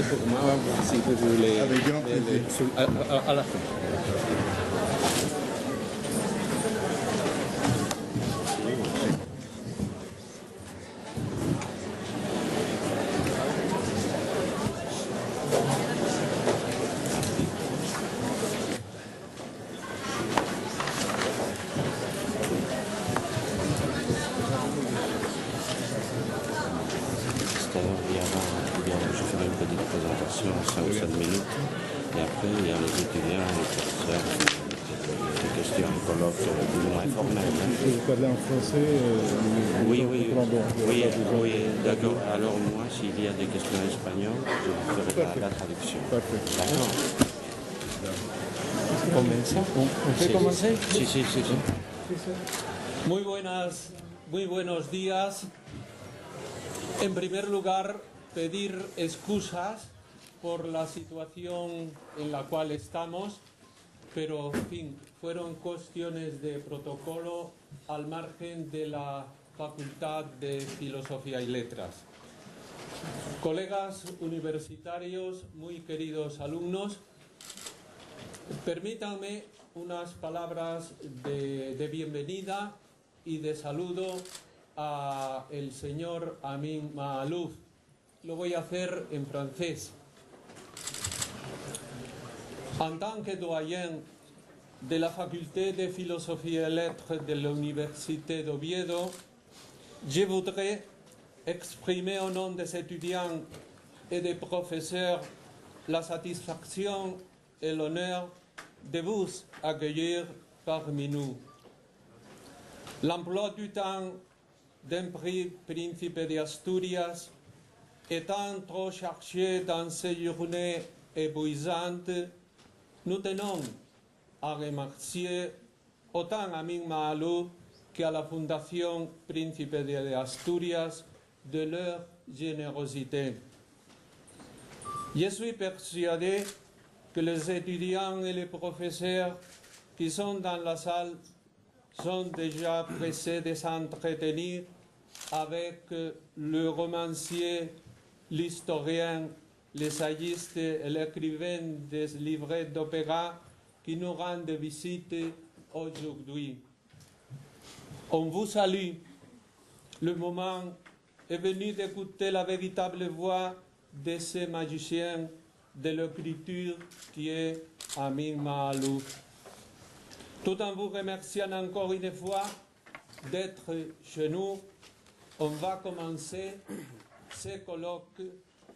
pour moi, si vous voulez. Avec grand plaisir. À la fin. Je ferai une petite présentation, 5-7 minutes, et après il y a les étudiants, les professeurs, des questions, un colloque plus ou moins informel. Vous parlez en français Oui, oui, d'accord. Alors moi, s'il y a des questions espagnoles, je vous ferai la traduction. Parfait. D'accord. On peut commencer? Sí. Muy buenos días. En primer lugar, pedir excusas por la situación en la cual estamos, pero en fin, fueron cuestiones de protocolo al margen de la Facultad de Filosofía y Letras. Colegas universitarios, muy queridos alumnos, permítanme unas palabras de bienvenida y de saludo a el señor Amin Maalouf. Lo voy a hacer en francés. En tant que doyen de la Faculté de Philosophie et Lettres de l'Université d'Oviedo, je voudrais exprimer au nom des étudiants et des professeurs la satisfaction et l'honneur de vous accueillir parmi nous. L'emploi du temps d'un príncipe d'Asturias étant trop chargé dans ces journées épuisantes, nous tenons à remercier autant Amin Maalouf qu'à la Fondation Príncipe de Asturias de leur générosité. Je suis persuadé que les étudiants et les professeurs qui sont dans la salle sont déjà pressés de s'entretenir avec le romancier, l'historien, l'essayiste et l'écrivain des livrets d'opéra qui nous rendent visite aujourd'hui. On vous salue. Le moment est venu d'écouter la véritable voix de ce magicien de l'écriture qui est Amin Maalouf. Tout en vous remerciant encore une fois d'être chez nous, on va commencer ce colloque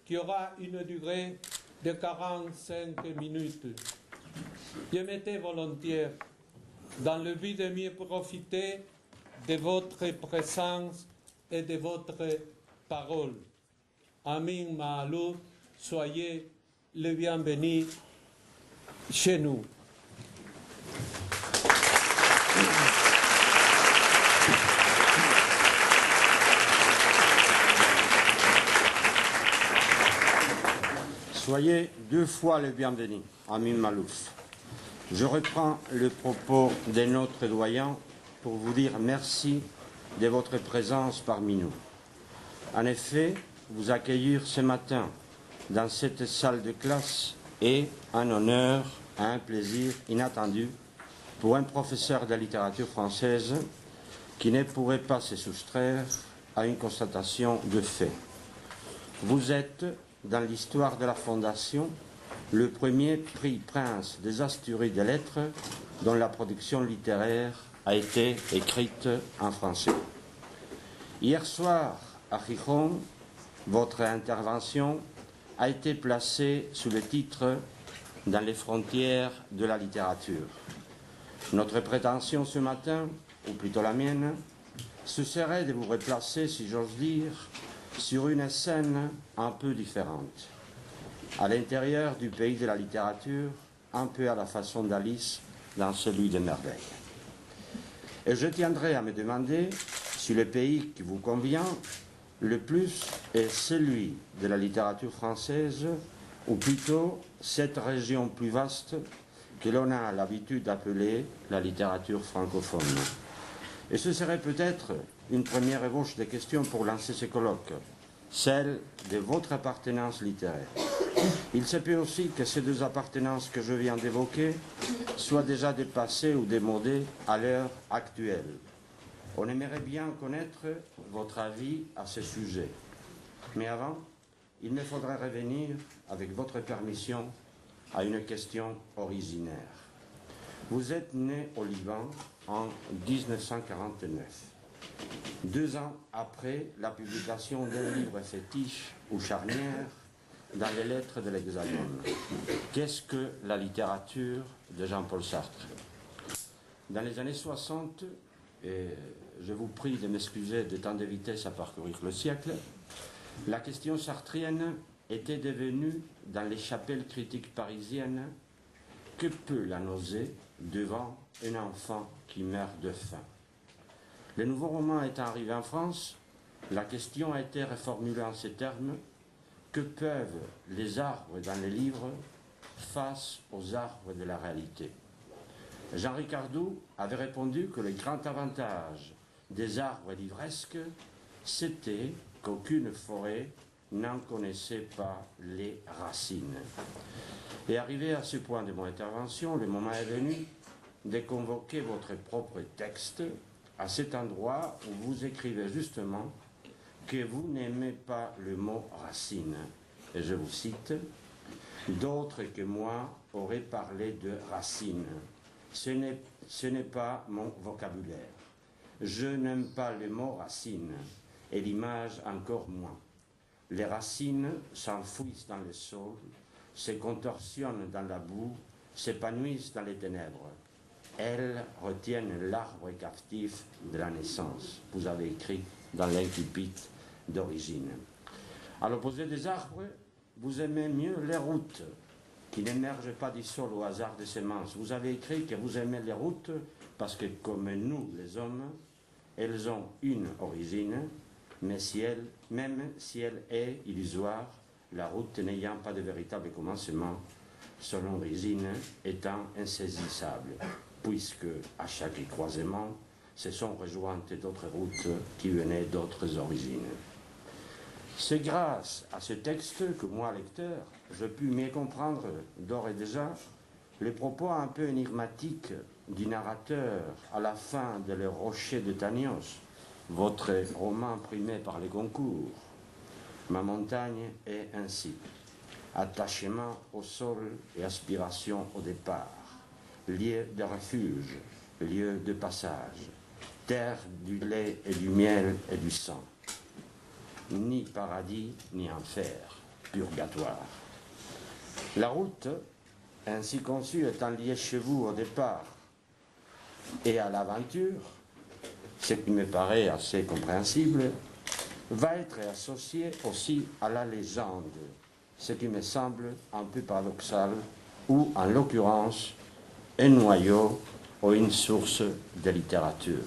qui aura une durée de 45 minutes. Je m'étais volontaire dans le but de mieux profiter de votre présence et de votre parole. Amin Maalouf, soyez le bienvenu chez nous. Soyez deux fois le bienvenu, Amin Maalouf. Je reprends le propos de notre doyen pour vous dire merci de votre présence parmi nous. En effet, vous accueillir ce matin dans cette salle de classe est un honneur, un plaisir inattendu pour un professeur de littérature française qui ne pourrait pas se soustraire à une constatation de fait. Vous êtes, dans l'histoire de la Fondation, le premier prix Prince des Asturies des Lettres dont la production littéraire a été écrite en français. Hier soir, à Gijón, votre intervention a été placée sous le titre « Dans les frontières de la littérature ». Notre prétention ce matin, ou plutôt la mienne, ce serait de vous replacer, si j'ose dire, sur une scène un peu différente. À l'intérieur du pays de la littérature, un peu à la façon d'Alice dans celui des merveilles. Et je tiendrai à me demander si le pays qui vous convient le plus est celui de la littérature française, ou plutôt cette région plus vaste que l'on a l'habitude d'appeler la littérature francophone. Et ce serait peut-être une première ébauche de questions pour lancer ce colloque, celle de votre appartenance littéraire. Il se peut aussi que ces deux appartenances que je viens d'évoquer soient déjà dépassées ou démodées à l'heure actuelle. On aimerait bien connaître votre avis à ce sujet. Mais avant, il me faudrait revenir, avec votre permission, à une question originaire. Vous êtes né au Liban en 1949, 2 ans après la publication d'un livre fétiche ou charnière dans les lettres de l'Hexagone. Qu'est-ce que la littérature de Jean-Paul Sartre? Dans les années 60, et je vous prie de m'excuser de tant de vitesse à parcourir le siècle, la question sartrienne était devenue, dans les chapelles critiques parisiennes, que peut la nausée devant un enfant qui meurt de faim? Le nouveau roman étant arrivé en France, la question a été reformulée en ces termes: que peuvent les arbres dans les livres face aux arbres de la réalité? Jean Ricardou avait répondu que le grand avantage des arbres livresques, c'était qu'aucune forêt n'en connaissait pas les racines. Et arrivé à ce point de mon intervention, le moment est venu de convoquer votre propre texte à cet endroit où vous écrivez justement que vous n'aimez pas le mot racine. Et je vous cite: « D'autres que moi auraient parlé de racine. Ce n'est pas mon vocabulaire. Je n'aime pas le mot racine, et l'image encore moins. Les racines s'enfouissent dans le sol, se contorsionnent dans la boue, s'épanouissent dans les ténèbres. Elles retiennent l'arbre captif de la naissance. » Vous avez écrit dans l'incipit d'origine. À l'opposé des arbres, vous aimez mieux les routes, qui n'émergent pas du sol au hasard des semences. Vous avez écrit que vous aimez les routes parce que, comme nous les hommes, elles ont une origine, mais même si elle est illusoire, la route n'ayant pas de véritable commencement, son origine étant insaisissable, puisque à chaque croisement se sont rejointes d'autres routes qui venaient d'autres origines. C'est grâce à ce texte que moi, lecteur, je pus mieux comprendre d'ores et déjà les propos un peu énigmatiques du narrateur à la fin de Le Rocher de Tanios, votre roman primé par les concours. Ma montagne est ainsi: attachement au sol et aspiration au départ, lieu de refuge, lieu de passage, terre du lait et du miel et du sang. Ni paradis, ni enfer, purgatoire. La route, ainsi conçue, étant liée chez vous au départ et à l'aventure, ce qui me paraît assez compréhensible, va être associée aussi à la légende, ce qui me semble un peu paradoxal, ou en l'occurrence un noyau ou une source de littérature.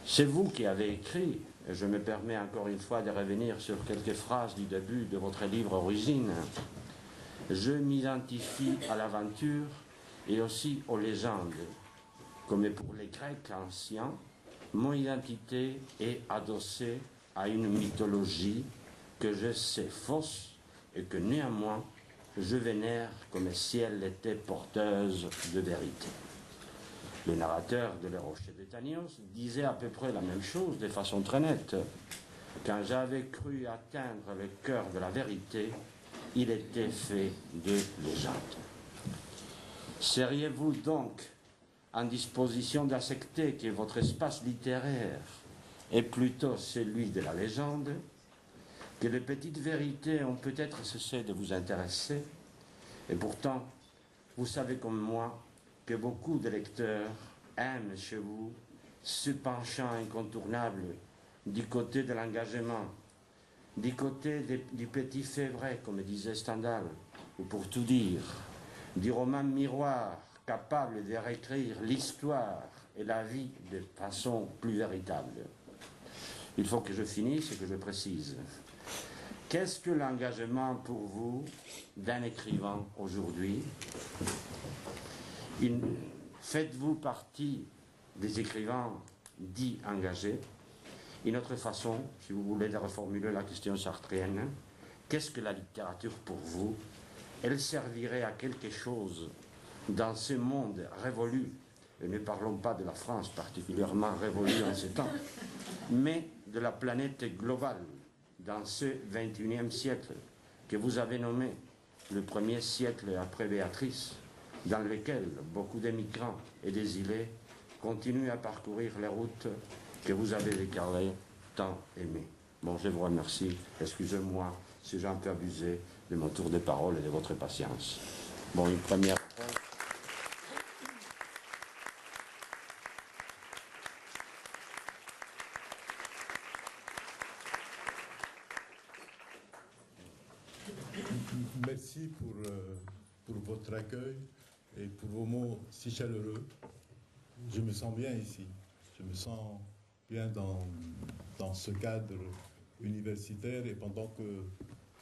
C'est vous qui avez écrit, et je me permets encore une fois de revenir sur quelques phrases du début de votre livre Origine. Je m'identifie à l'aventure et aussi aux légendes. Comme pour les Grecs anciens, mon identité est adossée à une mythologie que je sais fausse et que néanmoins je vénère comme si elle était porteuse de vérité. Le narrateur de Le Rocher de Tanios disait à peu près la même chose de façon très nette. Quand j'avais cru atteindre le cœur de la vérité, il était fait de légende. Seriez-vous donc en disposition d'accepter que votre espace littéraire est plutôt celui de la légende, que les petites vérités ont peut-être cessé de vous intéresser, et pourtant, vous savez comme moi que beaucoup de lecteurs aiment chez vous ce penchant incontournable du côté de l'engagement, du côté du petit fait vrai, comme disait Stendhal, ou pour tout dire, du roman miroir capable de réécrire l'histoire et la vie de façon plus véritable. Il faut que je finisse et que je précise. Qu'est-ce que l'engagement pour vous d'un écrivain aujourd'hui? Faites-vous partie des écrivains dits engagés? Une autre façon, si vous voulez, de reformuler la question sartrienne, qu'est-ce que la littérature pour vous elle servirait à quelque chose dans ce monde révolu, et ne parlons pas de la France particulièrement révolue en ce temps, mais de la planète globale, dans ce 21e siècle que vous avez nommé le premier siècle après Béatrice, dans lequel beaucoup de migrants et d'exilés continuent à parcourir les routes que vous avez déclarées tant aimées. Bon, je vous remercie. Excusez-moi si j'ai un peu abusé de mon tour de parole et de votre patience. Bon, une première fois. Merci pour votre accueil et pour vos mots si chaleureux. Je me sens bien ici. Je me sens bien dans ce cadre universitaire, et pendant que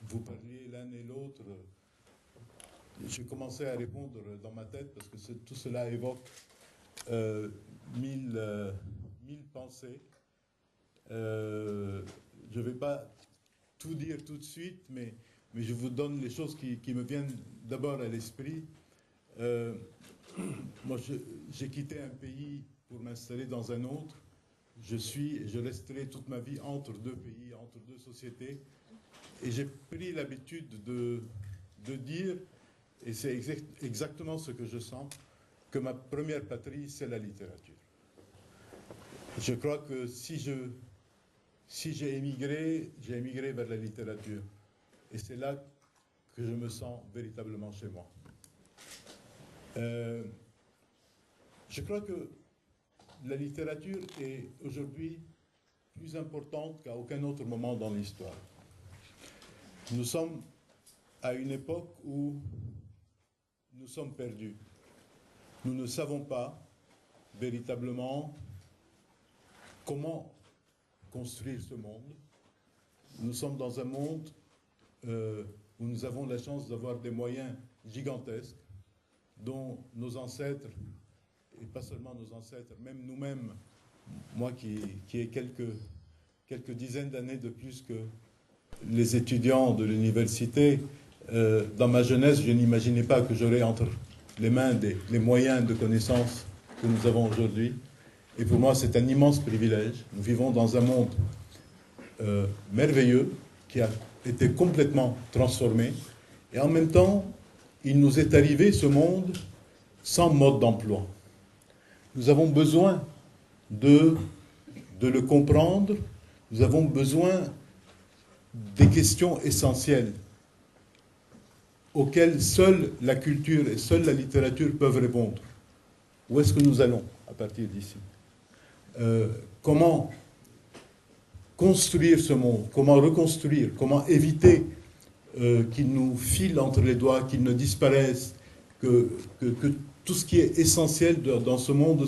vous parliez l'un et l'autre, j'ai commencé à répondre dans ma tête parce que tout cela évoque mille pensées. Je ne vais pas tout dire tout de suite, mais je vous donne les choses qui me viennent d'abord à l'esprit. Moi, j'ai quitté un pays pour m'installer dans un autre. Je suis et je resterai toute ma vie entre deux pays, entre deux sociétés. Et j'ai pris l'habitude de dire, et c'est exactement ce que je sens, que ma première patrie, c'est la littérature. Je crois que si j'ai émigré vers la littérature. Et c'est là que je me sens véritablement chez moi. Je crois que la littérature est aujourd'hui plus importante qu'à aucun autre moment dans l'histoire. Nous sommes à une époque où nous sommes perdus. Nous ne savons pas véritablement comment construire ce monde. Nous sommes dans un monde où nous avons la chance d'avoir des moyens gigantesques dont nos ancêtres, et pas seulement nos ancêtres, même nous-mêmes, moi qui ai quelques dizaines d'années de plus que les étudiants de l'université, dans ma jeunesse, je n'imaginais pas que j'aurais entre les mains les moyens de connaissance que nous avons aujourd'hui. Et pour moi, c'est un immense privilège. Nous vivons dans un monde merveilleux qui a été complètement transformé. Et en même temps, il nous est arrivé ce monde sans mode d'emploi. Nous avons besoin de le comprendre. Nous avons besoin des questions essentielles auxquelles seule la culture et seule la littérature peuvent répondre. Où est-ce que nous allons à partir d'ici? Comment construire ce monde? Comment reconstruire? Comment éviter qu'il nous file entre les doigts, qu'il ne disparaisse, que tout ce qui est essentiel dans ce monde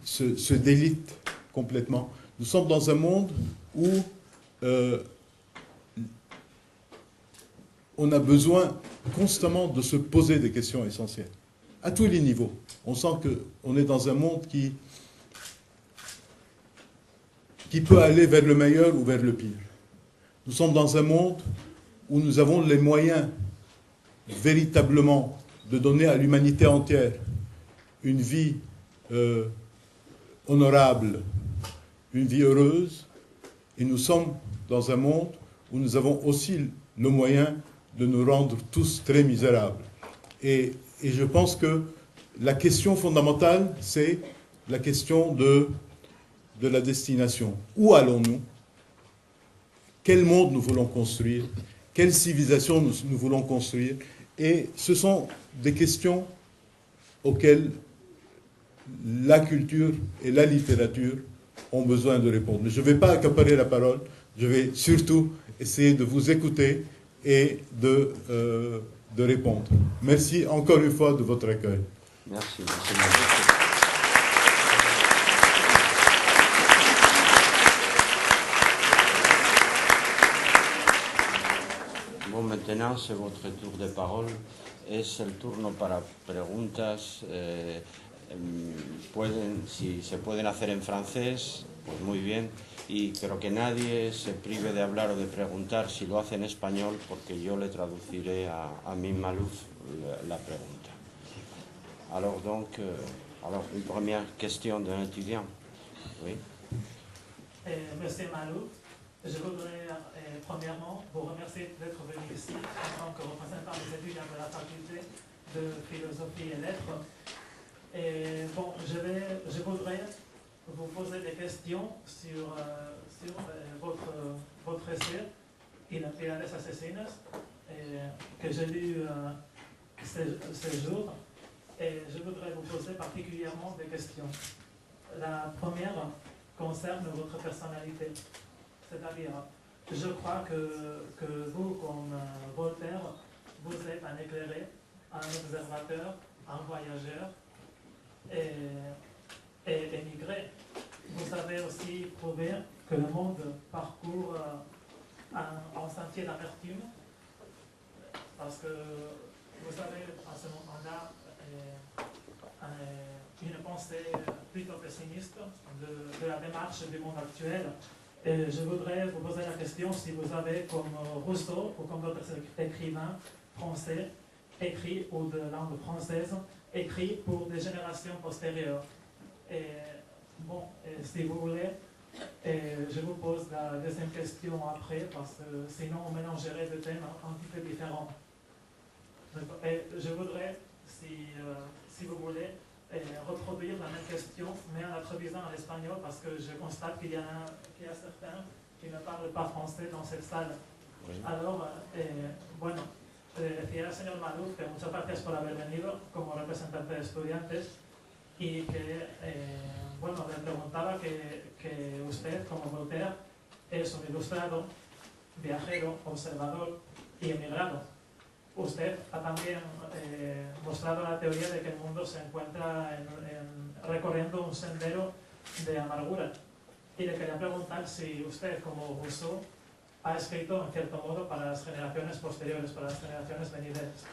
se délite complètement. Nous sommes dans un monde où on a besoin constamment de se poser des questions essentielles, à tous les niveaux. On sent qu'on est dans un monde qui peut aller vers le meilleur ou vers le pire. Nous sommes dans un monde où nous avons les moyens véritablement de donner à l'humanité entière une vie honorable, une vie heureuse, et nous sommes dans un monde où nous avons aussi le moyen de nous rendre tous très misérables. Et je pense que la question fondamentale, c'est la question de la destination. Où allons-nous? Quel monde nous voulons construire? Quelle civilisation nous voulons construire? Et ce sont des questions auxquelles la culture et la littérature ont besoin de répondre. Mais je ne vais pas accaparer la parole, je vais surtout essayer de vous écouter et de répondre. Merci encore une fois de votre accueil. Merci. Bon, maintenant c'est votre tour de parole. Es el turno para preguntas. Si se pueden hacer en francés, pues muy bien. y pero que nadie se prive de hablar o de preguntar si lo hace en español, porque yo le traduciré a Amin Malouf la pregunta. Alors donc, une première question d'un étudiant. Oui. Monsieur Malouf, je voudrais premièrement vous remercier d'être venu ici en tant que représentant des étudiants de la faculté de philosophie et lettres. Et bon, je voudrais vous poser des questions sur votre essai, Identidades Asesinas, que j'ai lu ce jour. Et je voudrais vous poser particulièrement des questions. La première concerne votre personnalité. C'est-à-dire, je crois que vous, comme Voltaire, vous êtes un éclairé, un observateur, un voyageur et émigré. Vous avez aussi prouvé que le monde parcourt un sentier d'amertume, parce que vous avez à ce moment-là une pensée plutôt pessimiste de la démarche du monde actuel. Et je voudrais vous poser la question si vous avez, comme Rousseau ou comme d'autres écrivains français, écrit ou de langue française, écrit pour des générations postérieures. Et bon, si vous voulez, je vous pose la deuxième question après, parce que sinon on mélangerait deux thèmes un petit peu différents. Et je voudrais, si vous voulez, reproduire la même question, mais en la traduisant en espagnol, parce que je constate qu'il y a certains qui ne parlent pas français dans cette salle. Oui. Alors, bueno, decía el señor Malouf que muchas gracias por haber venido como representante de estudiantes y que, bueno, le preguntaba que usted, como Voltaire, es un ilustrado, viajero, observador y emigrado. Usted ha también mostrado la teoría de que el mundo se encuentra recorriendo un sendero de amargura. Y le quería preguntar si usted, como Rousseau, ha escrito en cierto modo para las generaciones posteriores, para las generaciones venideras.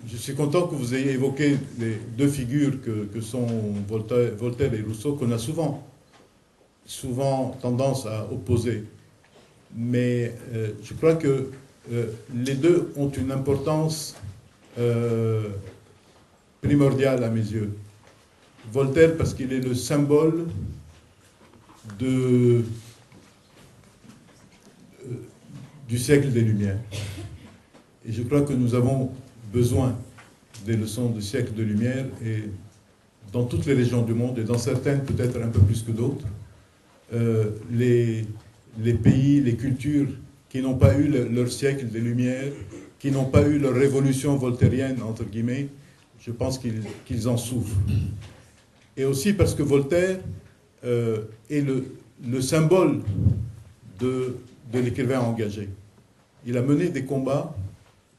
Je suis content que vous ayez évoqué les deux figures que sont Voltaire et Rousseau, qu'on a souvent tendance à opposer. Mais je crois que les deux ont une importance primordiale à mes yeux. Voltaire parce qu'il est le symbole du siècle des Lumières. Et je crois que nous avons besoin des leçons du siècle de lumière, et dans toutes les régions du monde, et dans certaines peut-être un peu plus que d'autres, les pays, les cultures qui n'ont pas eu leur siècle des Lumières, qui n'ont pas eu leur révolution voltairienne, entre guillemets, je pense qu'ils en souffrent. Et aussi parce que Voltaire est le symbole de l'écrivain engagé. Il a mené des combats,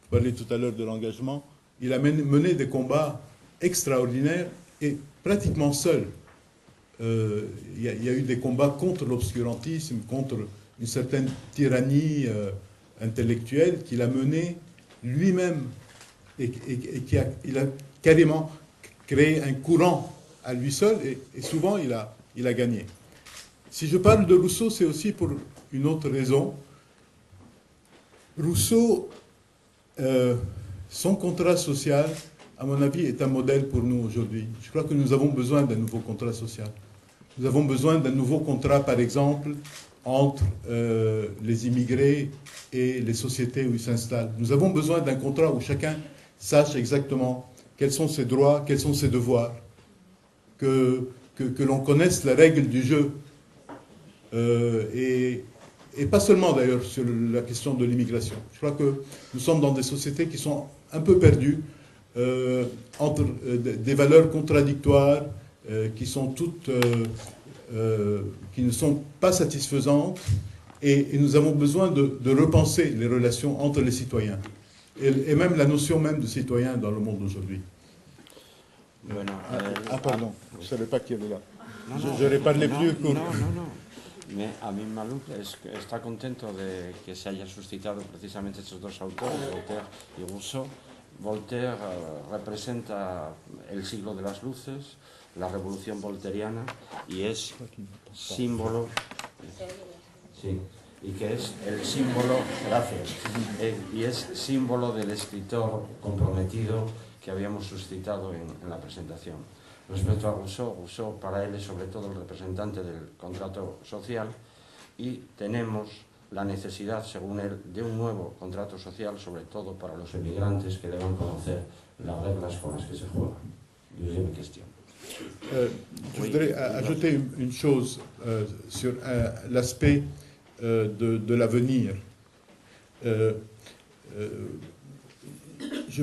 je parlais tout à l'heure de l'engagement, il a mené des combats extraordinaires et pratiquement seul. Il y a eu des combats contre l'obscurantisme, contre une certaine tyrannie intellectuelle qu'il a menée lui-même et il a carrément créé un courant à lui seul et souvent il a gagné. Si je parle de Rousseau, c'est aussi pour une autre raison. Rousseau, son contrat social, à mon avis, est un modèle pour nous aujourd'hui. Je crois que nous avons besoin d'un nouveau contrat social. Nous avons besoin d'un nouveau contrat, par exemple, entre les immigrés et les sociétés où ils s'installent. Nous avons besoin d'un contrat où chacun sache exactement quels sont ses droits, quels sont ses devoirs, que l'on connaisse les règles du jeu. Et pas seulement d'ailleurs sur la question de l'immigration. Je crois que nous sommes dans des sociétés qui sont un peu perdues entre des valeurs contradictoires qui sont toutes qui ne sont pas satisfaisantes et nous avons besoin de repenser les relations entre les citoyens et même la notion même de citoyen dans le monde d'aujourd'hui. Bueno, pardon, je ne savais pas qu'il y avait là. No, J'aurais parlé plus court. No. Amin Malouf está contento de que se haya suscitado precisamente estos dos autores, Voltaire y Rousseau. Voltaire representa el siglo de las luces, la revolución volteriana, y es símbolo, sí, y que es el símbolo, gracias, y es símbolo del escritor comprometido que habíamos suscitado en la presentación. Respecto a Rousseau, Rousseau para él es sobre todo el representante del contrato social y tenemos la necesidad, según él, de un nuevo contrato social, sobre todo para los emigrantes que deban conocer las reglas con las que se juegan. Deuxième question. Je voudrais ajouter une chose sur l'aspect de l'avenir. Je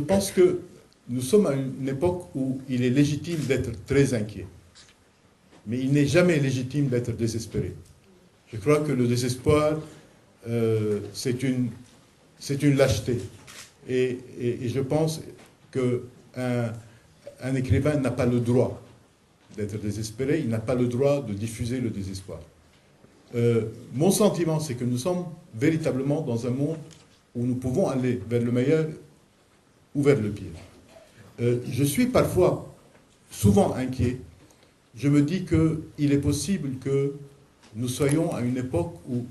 pense que nous sommes à une époque où il est légitime d'être très inquiet. Mais il n'est jamais légitime d'être désespéré. Je crois que le désespoir, c'est une lâcheté. Et je pense qu'un écrivain n'a pas le droit d'être désespéré, il n'a pas le droit de diffuser le désespoir. Mon sentiment, c'est que nous sommes véritablement dans un monde où nous pouvons aller vers le meilleur ou vers le pire. Je suis parfois, souvent inquiet. Je me dis qu'il est possible que nous soyons à une époque où,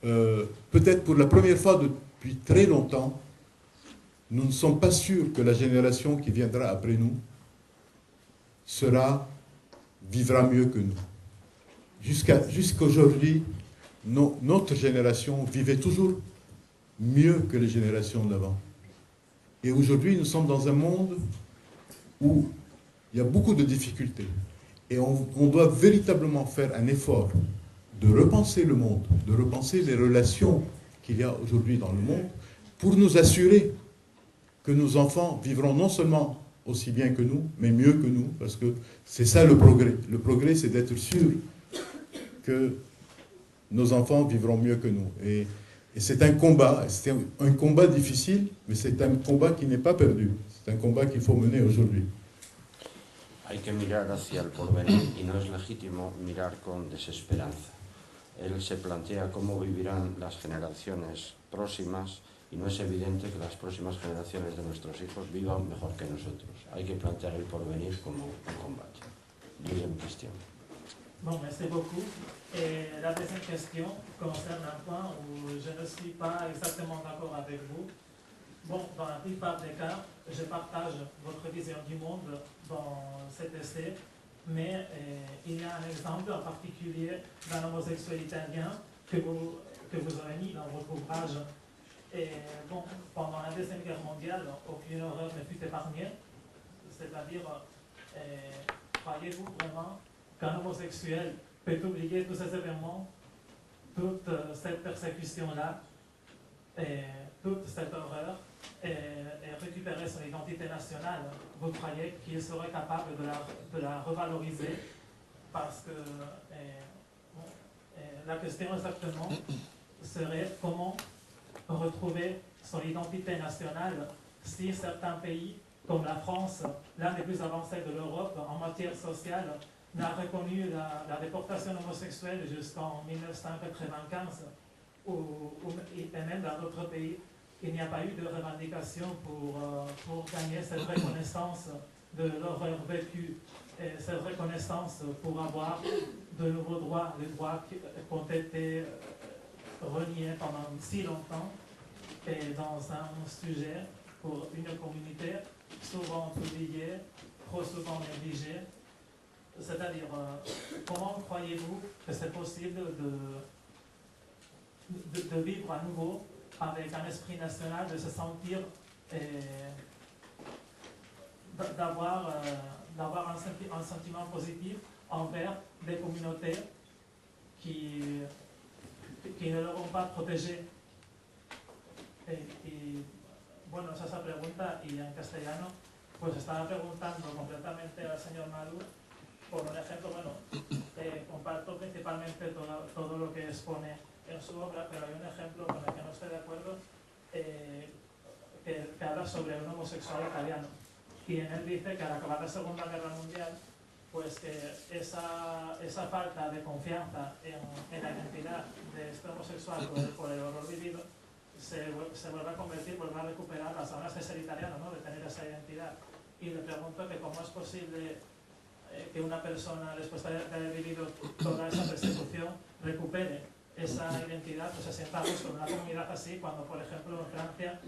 peut-être pour la première fois depuis très longtemps, nous ne sommes pas sûrs que la génération qui viendra après nous vivra mieux que nous. Jusqu'aujourd'hui, notre génération vivait toujours mieux que les générations d'avant. Et aujourd'hui, nous sommes dans un monde où il y a beaucoup de difficultés. Et on doit véritablement faire un effort de repenser le monde, de repenser les relations qu'il y a aujourd'hui dans le monde, pour nous assurer que nos enfants vivront non seulement aussi bien que nous, mais mieux que nous, parce que c'est ça le progrès. Le progrès, c'est d'être sûr que nos enfants vivront mieux que nous. Et c'est un combat difficile, mais c'est un combat qui n'est pas perdu. C'est un combat qu'il faut mener aujourd'hui. Hay que mirar hacia el porvenir y no es legítimo mirar con desesperanza. Él se plantea cómo vivirán las generaciones próximas y no es evidente que las próximas generaciones de nuestros hijos vivan mejor que nosotros. Hay que plantear el porvenir como un combate. Deuxième question. Bon, merci beaucoup. Et la deuxième question concerne un point où je ne suis pas exactement d'accord avec vous. Bon, dans la plupart des cas, je partage votre vision du monde dans cet essai, mais il y a un exemple en particulier d'un homosexuel italien que vous avez mis dans votre ouvrage. Et bon, pendant la Deuxième Guerre mondiale, aucune horreur ne fut épargnée. C'est-à-dire, croyez-vous vraiment qu'un homosexuel peut oublier tous ces événements, toute cette persécution-là, et toute cette horreur, et récupérer son identité nationale? Vous croyez qu'il serait capable de la revaloriser? Parce que la question exactement serait comment retrouver son identité nationale si certains pays, comme la France, l'un des plus avancés de l'Europe en matière sociale, n'a reconnu la déportation homosexuelle jusqu'en 1995, et même dans d'autres pays, il n'y a pas eu de revendication pour gagner cette reconnaissance de l'horreur vécue, et cette reconnaissance pour avoir de nouveaux droits, les droits qui ont été reniés pendant si longtemps, et dans un sujet pour une communauté souvent oubliée, trop souvent négligée. C'est-à-dire, comment croyez-vous que c'est possible de vivre à nouveau avec un esprit national, de se sentir d'avoir un sentiment positif envers des communautés qui ne leur ont pas protégé? Y bueno, esa pregunta, y en castellano, pues estaba preguntando completamente al señor Malou por un ejemplo. Bueno, comparto principalmente todo lo que expone en su obra, pero hay un ejemplo con el que no estoy de acuerdo, que habla sobre un homosexual italiano, y en él dice que al acabar la Segunda Guerra Mundial, pues que esa falta de confianza en la identidad de este homosexual por el horror vivido se vuelve a convertir, vuelve a recuperar las ganas de ser italiano, ¿no? De tener esa identidad. Y le pregunto que cómo es posible que una persona, después de haber vivido toda esa persecución, recupere esa identidad, pues se sienta a gusto en una comunidad así, cuando, por ejemplo, en Francia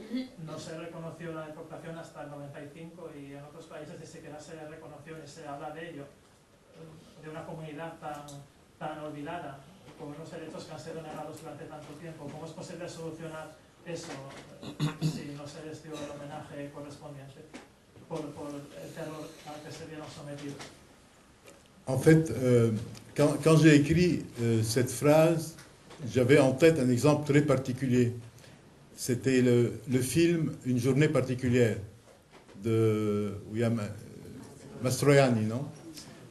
no se reconoció la deportación hasta el 95 y en otros países ni siquiera se reconoció ni se habla de ello, de una comunidad tan olvidada, con unos derechos que han sido negados durante tanto tiempo. ¿Cómo es posible solucionar eso si no se les dio el homenaje correspondiente por el terror al que se vieron sometidos? En fait, quand j'ai écrit cette phrase, j'avais en tête un exemple très particulier. C'était le film Une journée particulière de William Mastroianni, non?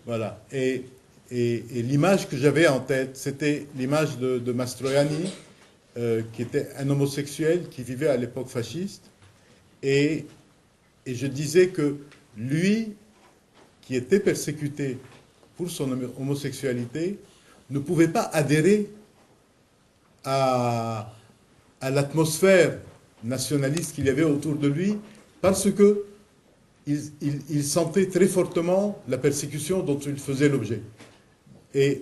Voilà. Et l'image que j'avais en tête, c'était l'image de Mastroianni, qui était un homosexuel qui vivait à l'époque fasciste. Et je disais que lui, qui était persécuté pour son homosexualité, ne pouvait pas adhérer à l'atmosphère nationaliste qu'il y avait autour de lui, parce que il sentait très fortement la persécution dont il faisait l'objet. Et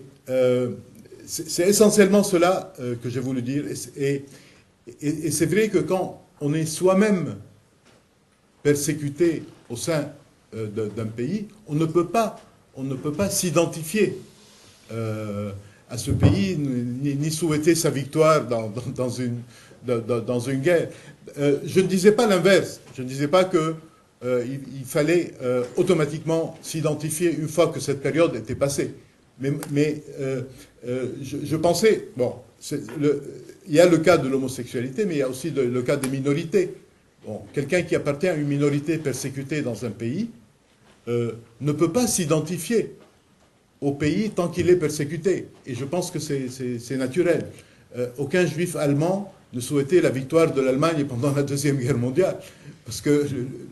c'est essentiellement cela que j'ai voulu dire. Et c'est vrai que quand on est soi-même persécuté au sein d'un pays, on ne peut pas s'identifier à ce pays, ni souhaiter sa victoire dans une guerre. Je ne disais pas l'inverse. Je ne disais pas qu'il fallait automatiquement s'identifier une fois que cette période était passée. Mais je pensais, bon, il y a le cas de l'homosexualité, mais il y a aussi le cas des minorités. Bon, quelqu'un qui appartient à une minorité persécutée dans un pays ne peut pas s'identifier au pays tant qu'il est persécuté. Et je pense que c'est naturel. Aucun juif allemand ne souhaitait la victoire de l'Allemagne pendant la Deuxième Guerre mondiale, parce que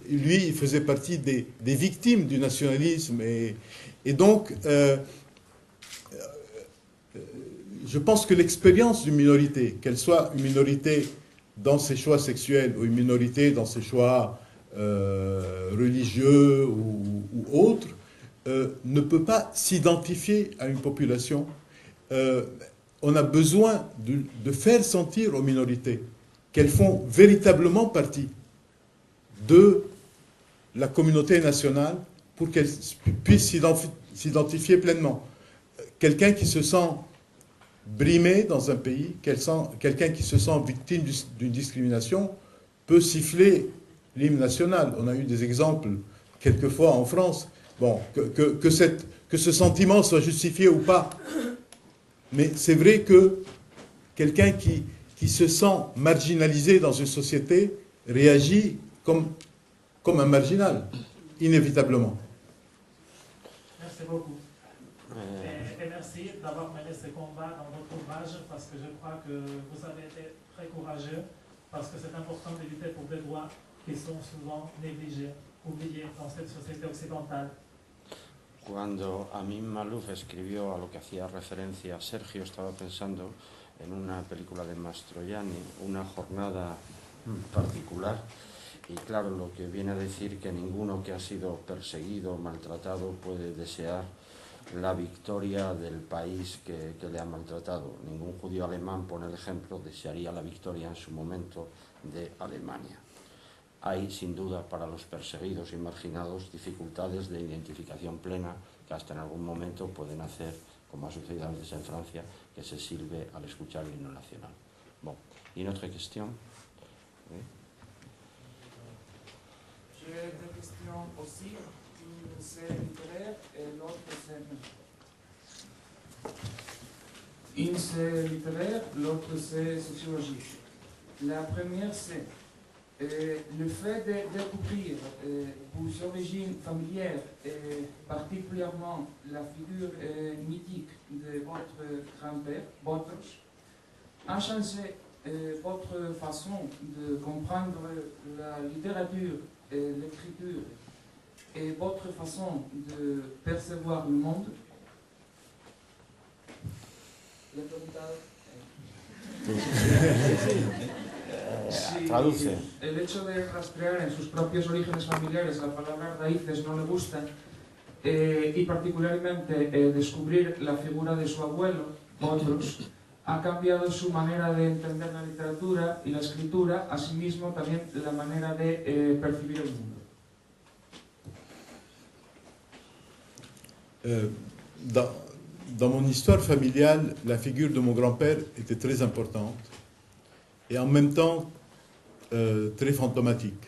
lui, il faisait partie des victimes du nationalisme. Et donc, je pense que l'expérience d'une minorité, qu'elle soit une minorité dans ses choix sexuels ou une minorité dans ses choix religieux ou autres, ne peut pas s'identifier à une population. On a besoin de faire sentir aux minorités qu'elles font véritablement partie de la communauté nationale pour qu'elles puissent s'identifier pleinement. Quelqu'un qui se sent brimé dans un pays, quelqu'un qui se sent victime d'une discrimination peut siffler l'hymne national. On a eu des exemples quelquefois en France. Bon, que ce sentiment soit justifié ou pas. Mais c'est vrai que quelqu'un qui se sent marginalisé dans une société réagit comme un marginal, inévitablement. Merci beaucoup. Et merci d'avoir mené ce combat dans votre ouvrage, parce que je crois que vous avez été très courageux, parce que c'est important de lutter pour des droits qui sont souvent négligés, oubliés dans cette société occidentale. Cuando Amin Maalouf escribió a lo que hacía referencia Sergio, estaba pensando en una película de Mastroianni, Una jornada particular, y claro, lo que viene a decir que ninguno que ha sido perseguido, maltratado, puede desear la victoria del país que le ha maltratado. Ningún judío alemán, pone el ejemplo, desearía la victoria en su momento de Alemania. Hay, sin duda, para los perseguidos y marginados, dificultades de identificación plena que hasta en algún momento pueden hacer, como ha sucedido antes en Francia, que se silbe al escuchar el himno nacional. Bon. ¿Y une autre question? Oui. J'ai deux questions aussi. Une c'est littéraire et l'autre c'est... Une c'est littéraire, l'autre c'est sociologique. La première c'est le fait de découvrir vos origines familières et particulièrement la figure mythique de votre grand-père, Botros, a changé votre façon de comprendre la littérature et l'écriture et votre façon de percevoir le monde. La pregunta si traduce. el hecho de rastrear en sus propios orígenes familiares la palabra raíces no le gusta, y particularmente descubrir la figura de su abuelo, otros, ha cambiado su manera de entender la literatura y la escritura, asimismo también la manera de percibir el mundo. Dans mon histoire familiale, la figure de mon grand-père était très importante et en même temps très fantomatique.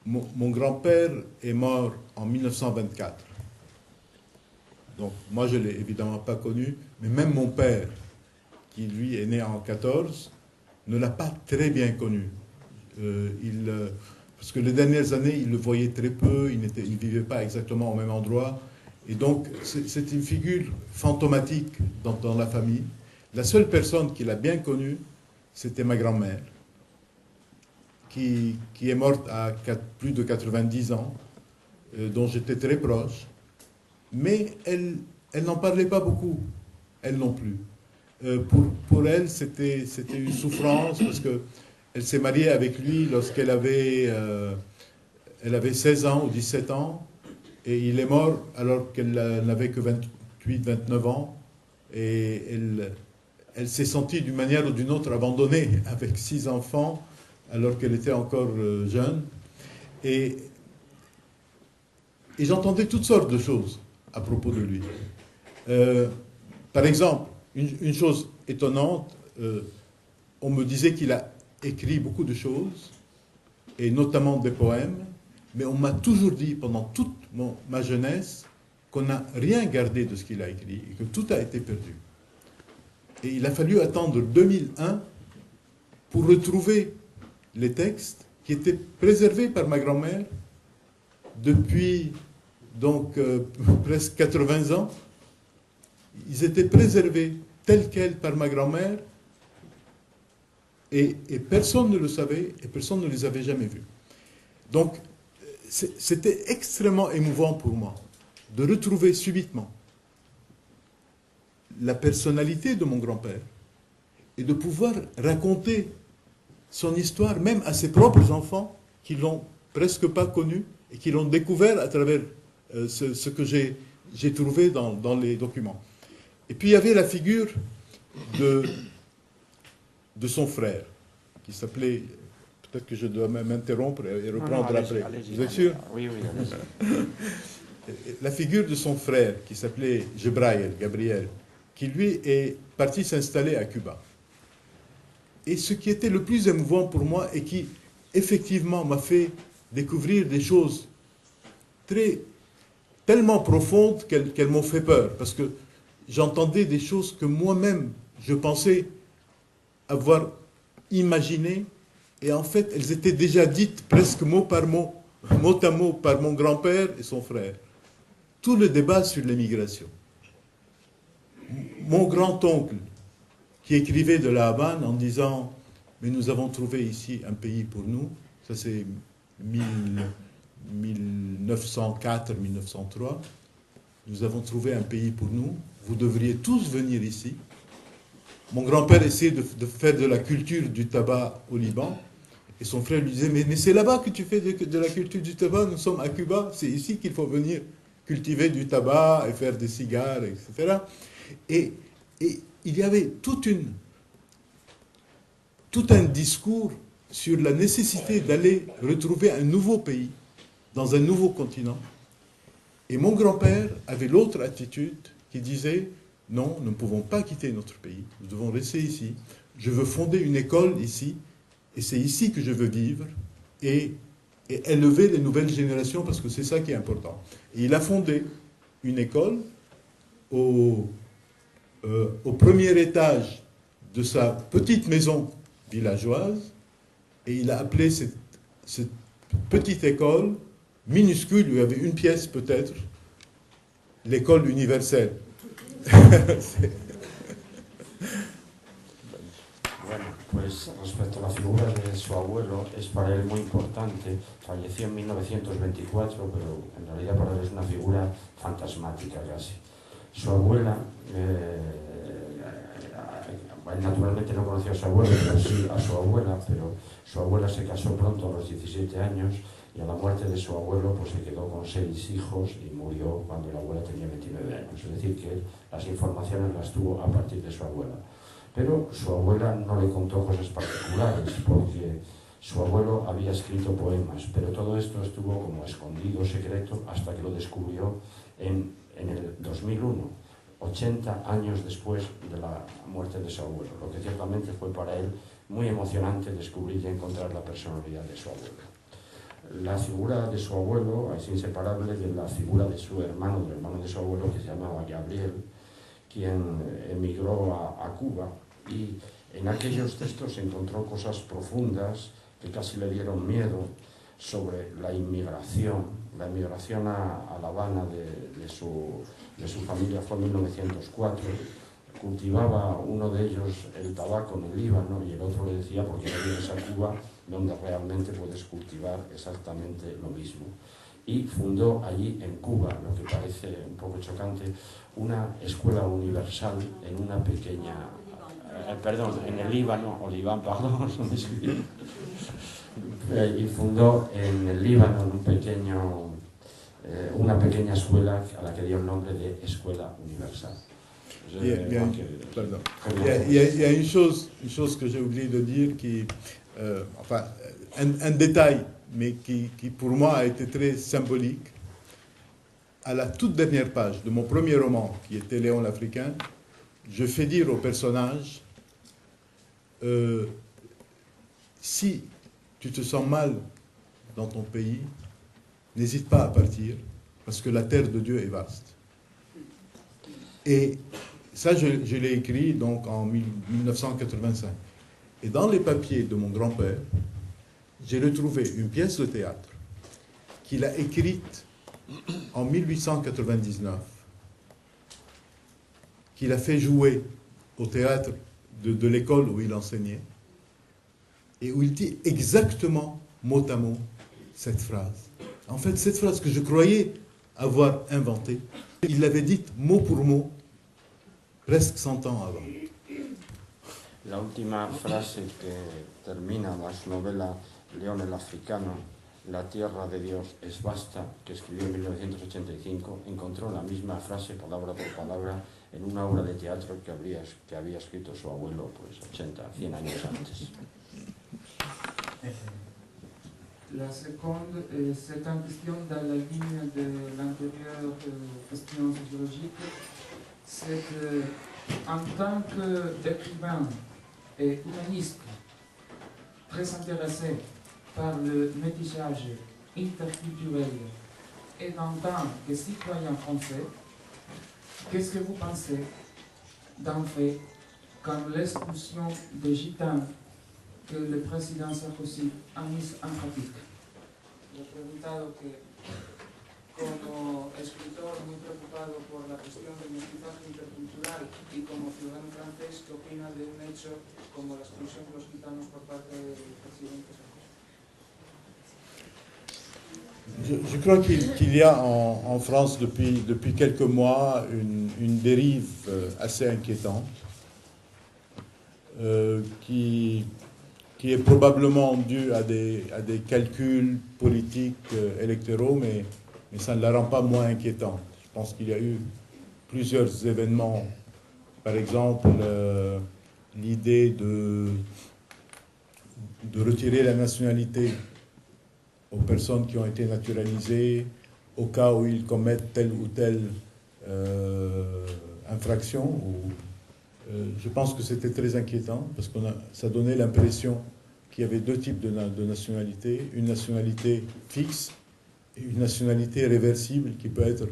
Mon grand-père est mort en 1924. Donc moi je ne l'ai évidemment pas connu, mais même mon père, qui lui est né en 14, ne l'a pas très bien connu. Parce que les dernières années, il le voyait très peu, il ne vivait pas exactement au même endroit. Et donc, c'est une figure fantomatique dans la famille. La seule personne qui l'a bien connu, c'était ma grand-mère, qui est morte à plus de 90 ans, dont j'étais très proche. Mais elle n'en parlait pas beaucoup, elle non plus. Pour elle, c'était une souffrance, parce qu'elle s'est mariée avec lui lorsqu'elle avait 16 ans ou 17 ans, et il est mort alors qu'elle n'avait que 28, 29 ans, et elle s'est sentie d'une manière ou d'une autre abandonnée avec 6 enfants alors qu'elle était encore jeune. Et j'entendais toutes sortes de choses à propos de lui. Par exemple, une chose étonnante, on me disait qu'il a écrit beaucoup de choses, et notamment des poèmes, mais on m'a toujours dit pendant toute ma jeunesse qu'on n'a rien gardé de ce qu'il a écrit et que tout a été perdu. Et il a fallu attendre 2001 pour retrouver les textes qui étaient préservés par ma grand-mère depuis donc presque 80 ans. Ils étaient préservés tels quels par ma grand-mère, et personne ne le savait et personne ne les avait jamais vus. Donc c'était extrêmement émouvant pour moi de retrouver subitement la personnalité de mon grand-père et de pouvoir raconter son histoire même à ses propres enfants qui l'ont presque pas connu et qui l'ont découvert à travers ce que j'ai trouvé dans les documents. Et puis il y avait la figure de son frère, qui s'appelait, peut-être que je dois m'interrompre et reprendre après. Vous êtes sûr? Oui, allez-y. La figure de son frère, qui s'appelait Gabriel, qui lui est parti s'installer à Cuba. Et ce qui était le plus émouvant pour moi et qui effectivement m'a fait découvrir des choses tellement profondes qu'elles m'ont fait peur, parce que j'entendais des choses que moi-même je pensais avoir imaginées, et en fait elles étaient déjà dites presque mot par mot, mot à mot, par mon grand-père et son frère. Tout le débat sur l'immigration. Mon grand-oncle, qui écrivait de la Havane en disant « Mais nous avons trouvé ici un pays pour nous », ça c'est 1904-1903, nous avons trouvé un pays pour nous, vous devriez tous venir ici. Mon grand-père essayait de faire de la culture du tabac au Liban, et son frère lui disait « Mais c'est là-bas que tu fais de la culture du tabac, nous sommes à Cuba, c'est ici qu'il faut venir cultiver du tabac et faire des cigares, etc. » Et il y avait tout un discours sur la nécessité d'aller retrouver un nouveau pays, dans un nouveau continent. Et mon grand-père avait l'autre attitude qui disait « Non, nous ne pouvons pas quitter notre pays, nous devons rester ici. Je veux fonder une école ici, et c'est ici que je veux vivre, et élever les nouvelles générations, parce que c'est ça qui est important. » Et il a fondé une école au premier étage de sa petite maison villageoise, et il a appelé cette petite école minuscule, il y avait une pièce peut-être, l'école universelle. Bueno, pues respecto a la figura de su abuelo, es para él muy importante. Falleció en 1924, pero en realidad para él es una figura fantasmática casi. Su abuela, Él naturalmente no conoció a su abuelo, pero sí a su abuela, pero su abuela se casó pronto a los 17 años y a la muerte de su abuelo pues se quedó con 6 hijos y murió cuando la abuela tenía 29 años. Es decir, que él las informaciones las tuvo a partir de su abuela. Pero su abuela no le contó cosas particulares porque su abuelo había escrito poemas, pero todo esto estuvo como escondido, secreto, hasta que lo descubrió en el 2001, 80 años después de la muerte de su abuelo, lo que ciertamente fue para él muy emocionante descubrir y encontrar la personalidad de su abuelo. La figura de su abuelo es inseparable de la figura de su hermano, del hermano de su abuelo, que se llamaba Gabriel, quien emigró a Cuba, y en aquellos textos encontró cosas profundas que casi le dieron miedo sobre la inmigración a La Habana de su familia fue en 1904. Cultivaba uno de ellos el tabaco en el Líbano y el otro le decía: ¿por qué no vienes a Cuba, donde realmente puedes cultivar exactamente lo mismo? Y fundó allí en Cuba, lo que parece un poco chocante, una escuela universal en una pequeña, en el Líbano, y fundó en el Líbano una pequeña escuela a la que dio el nombre de Escuela Universal. Il y a une chose que j'ai oublié de dire, enfin, un détail, mais qui pour moi a été très symbolique. À la toute dernière page de mon premier roman, qui était Léon l'Africain, je fais dire au personnage, si tu te sens mal dans ton pays, n'hésite pas à partir, parce que la terre de Dieu est vaste. Et ça, je l'ai écrit donc en 1985. Et dans les papiers de mon grand-père, j'ai retrouvé une pièce de théâtre qu'il a écrite en 1899, qu'il a fait jouer au théâtre de l'école où il enseignait, et où il dit exactement mot à mot cette phrase. En fait, cette phrase que je croyais avoir inventée, il l'avait dite mot pour mot presque 100 ans avant. La última frase que termina la novela León el Africano, La tierra de Dios es vasta, que escribió en 1985, encontró la misma frase, palabra por palabra, en una obra de teatro que había escrito su abuelo pues 100 años antes. La seconde, c'est une question dans la ligne de l'antérieure question sociologique, c'est qu'en tant qu'écrivain et humaniste, très intéressé par le métissage interculturel et en tant que citoyen français, qu'est-ce que vous pensez d'un fait comme l'expulsion des gitans que le président Sarkozy ha mis en práctica? Le he preguntado que, como escritor muy preocupado por la cuestión del mestizaje intercultural y como ciudadano francés, ¿qué opina de un hecho como la expulsión de los gitanos por parte del presidente Sarkozy? Je crois qu'il y a en France depuis quelques mois une dérive assez inquiétante qui est probablement due à des calculs politiques électoraux, mais ça ne la rend pas moins inquiétante. Je pense qu'il y a eu plusieurs événements, par exemple l'idée de retirer la nationalité aux personnes qui ont été naturalisées au cas où ils commettent telle ou telle infraction. Je pense que c'était très inquiétant parce que ça donnait l'impression qu'il y avait deux types de nationalités, une nationalité fixe et une nationalité réversible qui peut être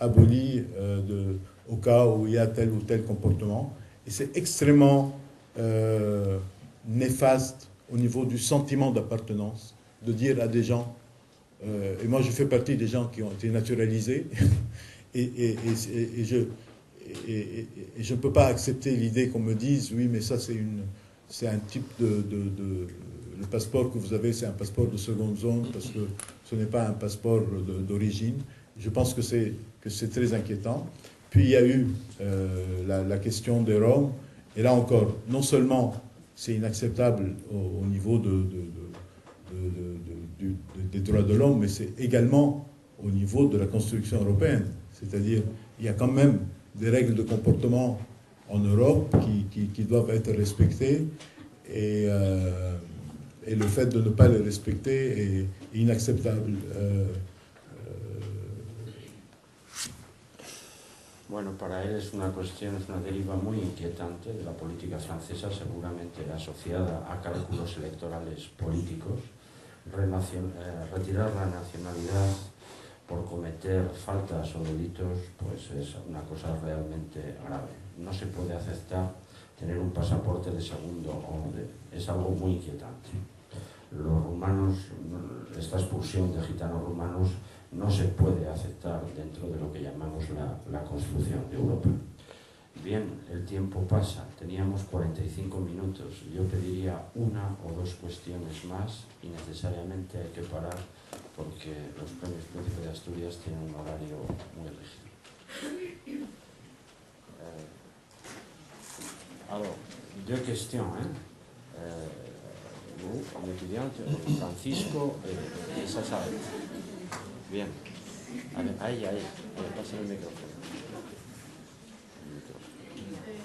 abolie au cas où il y a tel ou tel comportement. Et c'est extrêmement néfaste au niveau du sentiment d'appartenance, de dire à des gens, et moi je fais partie des gens qui ont été naturalisés, et je ne peux pas accepter l'idée qu'on me dise, oui mais ça c'est un type le passeport que vous avez c'est un passeport de seconde zone parce que ce n'est pas un passeport d'origine. Je pense que c'est très inquiétant. Puis il y a eu la question des Roms, Et là encore, non seulement c'est inacceptable au niveau des droits de l'homme, mais c'est également au niveau de la construction européenne. C'est-à-dire, il y a quand même des règles de comportement en Europe qui doivent être respectées, et le fait de ne pas les respecter est inacceptable. Bueno, para él es una cuestión, es una deriva muy inquietante de la política francesa, seguramente asociada a cálculos electorales políticos. Retirar la nacionalidad por cometer faltas o delitos, pues es una cosa realmente grave. No se puede aceptar tener un pasaporte de segundo orden, es algo muy inquietante. Los rumanos, esta expulsión de gitanos rumanos no se puede aceptar dentro de lo que llamamos la construcción de Europa. Bien, el tiempo pasa, teníamos 45 minutos, yo pediría una o dos cuestiones más y necesariamente hay que parar porque los premios Príncipe de Asturias tienen un horario muy rígido. Alors, deux questions. Vous, l'étudiante, Francisco, et ça s'arrête. Bien. Ahí, pasa el micrófono.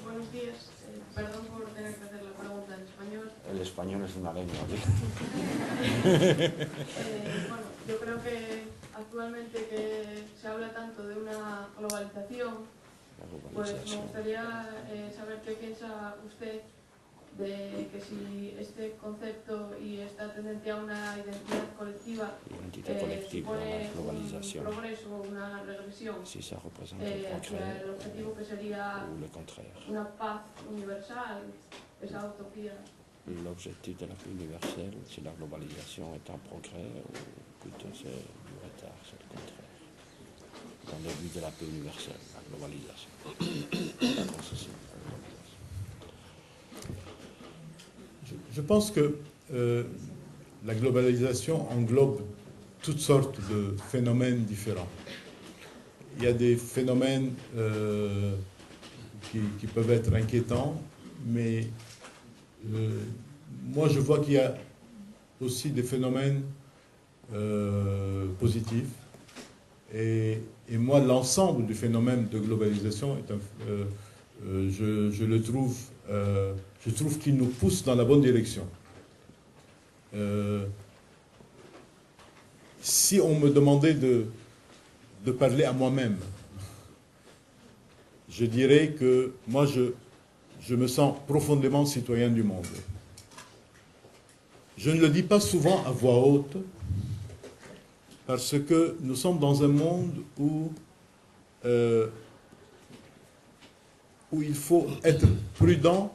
Buenos días. Perdón por tener que hacer la pregunta en español. El español es una lengua. Bueno, yo creo que actualmente que se habla tanto de una globalización, pues me gustaría saber qué piensa usted de que si este concepto y esta tendencia a una identidad colectiva supone un progreso, una regresión hacia el objetivo que sería una paz universal, esa utopía. L'objectif de la paix universelle, si la globalisation est un progrès ou plutôt c'est du retard, c'est le contraire. Dans le but de la paix universelle, la globalisation. Je pense que la globalisation englobe toutes sortes de phénomènes différents. Il y a des phénomènes qui peuvent être inquiétants, mais moi je vois qu'il y a aussi des phénomènes positifs. Et moi, l'ensemble du phénomène de globalisation, je trouve qu'il nous pousse dans la bonne direction. Si on me demandait de parler à moi-même, je dirais que moi, je me sens profondément citoyen du monde. Je ne le dis pas souvent à voix haute, parce que nous sommes dans un monde où il faut être prudent,